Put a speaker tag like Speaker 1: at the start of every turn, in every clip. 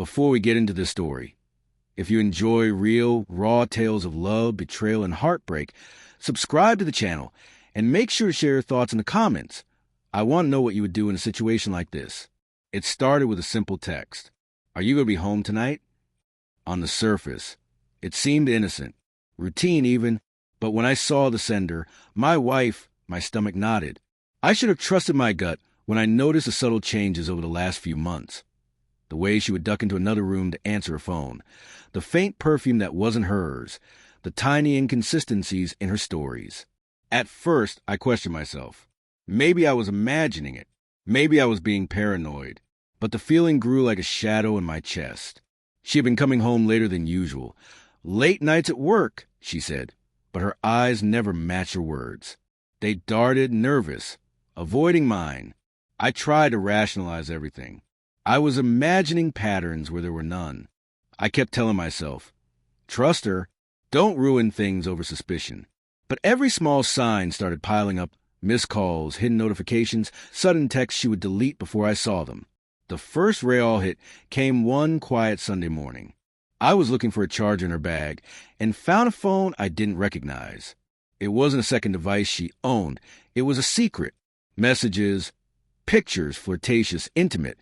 Speaker 1: before we get into this story. If you enjoy real, raw tales of love, betrayal, and heartbreak, subscribe to the channel and make sure to share your thoughts in the comments. I want to know what you would do in a situation like this. It started with a simple text. Are you going to be home tonight? On the surface, it seemed innocent, routine even, but when I saw the sender, my stomach knotted. I should have trusted my gut when I noticed the subtle changes over the last few months. The way she would duck into another room to answer a phone, the faint perfume that wasn't hers, the tiny inconsistencies in her stories. At first, I questioned myself. Maybe I was imagining it. Maybe I was being paranoid. But the feeling grew like a shadow in my chest. She had been coming home later than usual. Late nights at work, she said, but her eyes never matched her words. They darted, nervous, avoiding mine. I tried to rationalize everything. I was imagining patterns where there were none. I kept telling myself, trust her, don't ruin things over suspicion. But every small sign started piling up, missed calls, hidden notifications, sudden texts she would delete before I saw them. The first ray all hit came one quiet Sunday morning. I was looking for a charger in her bag and found a phone I didn't recognize. It wasn't a second device she owned. It was a secret. Messages, pictures, flirtatious, intimate,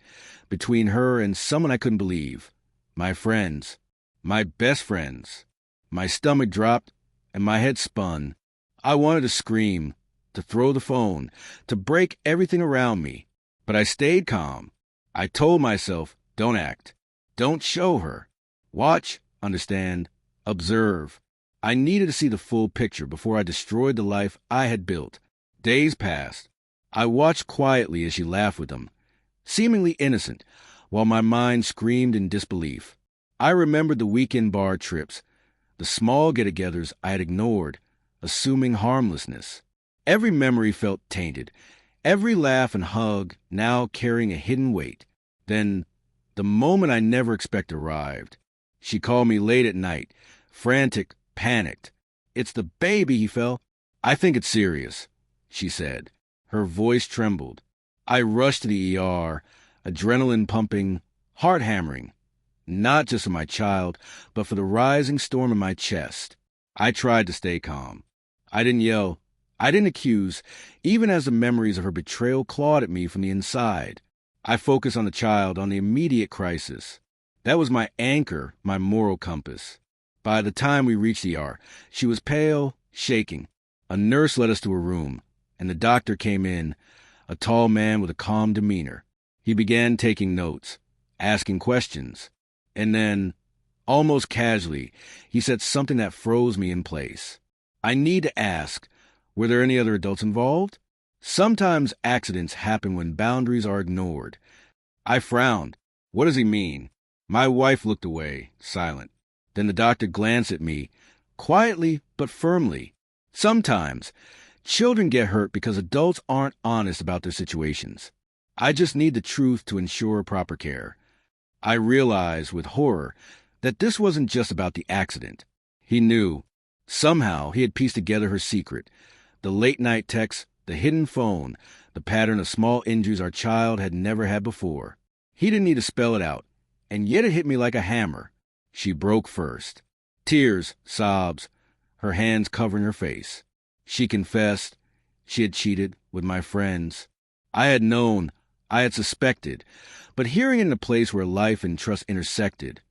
Speaker 1: between her and someone I couldn't believe. My friends, my best friends. My stomach dropped and my head spun. I wanted to scream, to throw the phone, to break everything around me. But I stayed calm. I told myself, don't act. Don't show her. Watch, understand, observe. I needed to see the full picture before I destroyed the life I had built. Days passed. I watched quietly as she laughed with them, seemingly innocent, while my mind screamed in disbelief. I remembered the weekend bar trips, the small get-togethers I had ignored, assuming harmlessness. Every memory felt tainted, every laugh and hug now carrying a hidden weight. Then, the moment I never expected arrived. She called me late at night, frantic, panicked. It's the baby, he fell. I think it's serious, she said. Her voice trembled. I rushed to the ER, adrenaline pumping, heart hammering. Not just for my child, but for the rising storm in my chest. I tried to stay calm. I didn't yell. I didn't accuse, even as the memories of her betrayal clawed at me from the inside. I focused on the child, on the immediate crisis. That was my anchor, my moral compass. By the time we reached the ER, she was pale, shaking. A nurse led us to a room, and the doctor came in, a tall man with a calm demeanor. He began taking notes, asking questions. And then, almost casually, he said something that froze me in place. I need to ask, were there any other adults involved? Sometimes accidents happen when boundaries are ignored. I frowned. What does he mean? My wife looked away, silent. Then the doctor glanced at me, quietly but firmly. Sometimes, children get hurt because adults aren't honest about their situations. I just need the truth to ensure proper care. I realized with horror that this wasn't just about the accident. He knew. Somehow he had pieced together her secret. The late-night texts, the hidden phone, the pattern of small injuries our child had never had before. He didn't need to spell it out, and yet it hit me like a hammer. She broke first. Tears, sobs, her hands covering her face. She confessed. She had cheated with my friends. I had known. I had suspected. But hearing it in a place where life and trust intersected,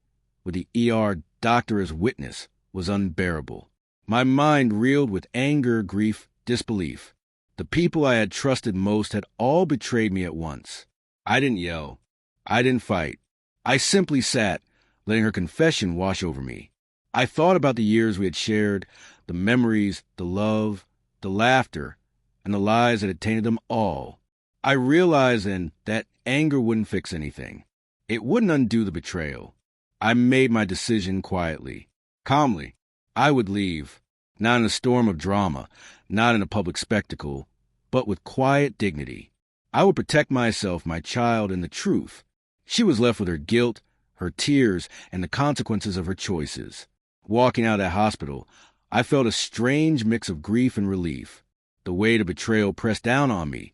Speaker 1: with the ER doctor as witness, was unbearable. My mind reeled with anger, grief, disbelief. The people I had trusted most had all betrayed me at once. I didn't yell. I didn't fight. I simply sat, letting her confession wash over me. I thought about the years we had shared, the memories, the love, the laughter, and the lies that had tainted them all. I realized then that anger wouldn't fix anything. It wouldn't undo the betrayal. I made my decision quietly, calmly. I would leave, not in a storm of drama, not in a public spectacle, but with quiet dignity. I would protect myself, my child, and the truth. She was left with her guilt, her tears, and the consequences of her choices. Walking out of that hospital, I felt a strange mix of grief and relief. The weight of betrayal pressed down on me,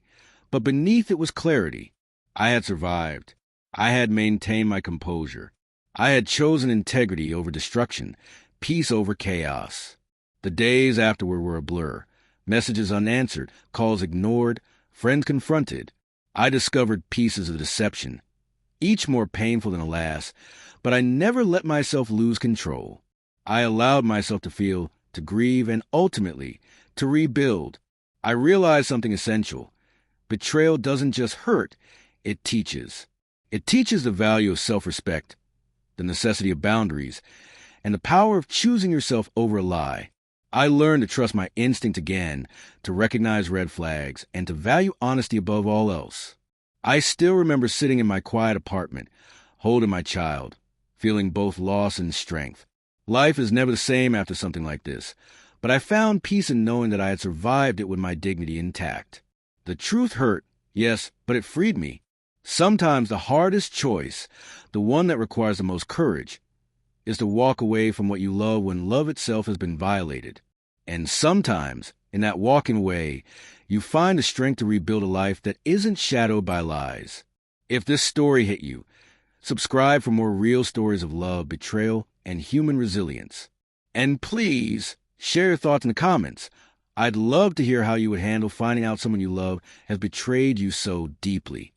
Speaker 1: but beneath it was clarity. I had survived. I had maintained my composure. I had chosen integrity over destruction, peace over chaos. The days afterward were a blur. Messages unanswered, calls ignored, friends confronted. I discovered pieces of deception, each more painful than the last, but I never let myself lose control. I allowed myself to feel, to grieve, and ultimately, to rebuild. I realized something essential. Betrayal doesn't just hurt, it teaches. It teaches the value of self-respect, the necessity of boundaries, and the power of choosing yourself over a lie. I learned to trust my instinct again, to recognize red flags, and to value honesty above all else. I still remember sitting in my quiet apartment, holding my child, feeling both loss and strength. Life is never the same after something like this, but I found peace in knowing that I had survived it with my dignity intact. The truth hurt, yes, but it freed me. Sometimes the hardest choice, the one that requires the most courage, is to walk away from what you love when love itself has been violated. And sometimes, in that walking away, you find the strength to rebuild a life that isn't shadowed by lies. If this story hit you, subscribe for more real stories of love, betrayal, and human resilience. And please, share your thoughts in the comments. I'd love to hear how you would handle finding out someone you love has betrayed you so deeply.